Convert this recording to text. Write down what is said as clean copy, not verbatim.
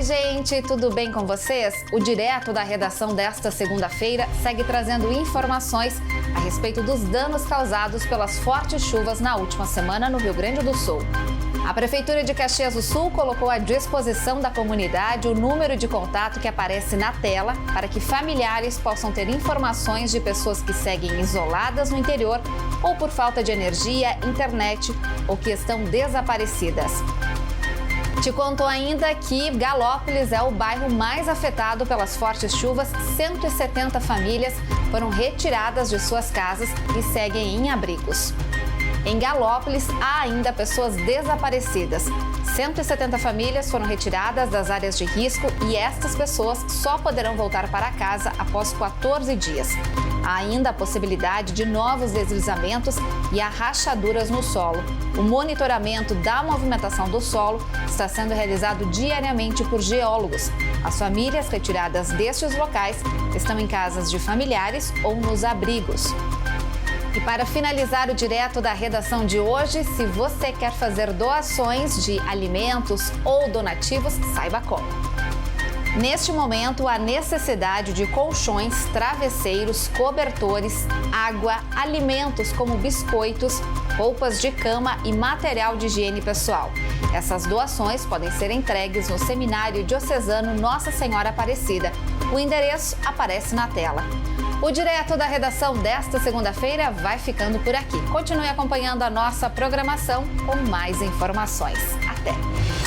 gente, tudo bem com vocês? O Direto da Redação desta segunda-feira segue trazendo informações a respeito dos danos causados pelas fortes chuvas na última semana no Rio Grande do Sul. A Prefeitura de Caxias do Sul colocou à disposição da comunidade o número de contato que aparece na tela para que familiares possam ter informações de pessoas que seguem isoladas no interior ou por falta de energia, internet ou que estão desaparecidas. Te conto ainda que Galópolis é o bairro mais afetado pelas fortes chuvas. 170 famílias foram retiradas de suas casas e seguem em abrigos. Em Galópolis, há ainda pessoas desaparecidas. 170 famílias foram retiradas das áreas de risco e estas pessoas só poderão voltar para casa após 14 dias. Há ainda a possibilidade de novos deslizamentos e há rachaduras no solo. O monitoramento da movimentação do solo está sendo realizado diariamente por geólogos. As famílias retiradas destes locais estão em casas de familiares ou nos abrigos. E para finalizar o Direto da Redação de hoje, se você quer fazer doações de alimentos ou donativos, saiba como. Neste momento, há necessidade de colchões, travesseiros, cobertores, água, alimentos como biscoitos, roupas de cama e material de higiene pessoal. Essas doações podem ser entregues no Seminário Diocesano Nossa Senhora Aparecida. O endereço aparece na tela. O Direto da Redação desta segunda-feira vai ficando por aqui. Continue acompanhando a nossa programação com mais informações. Até!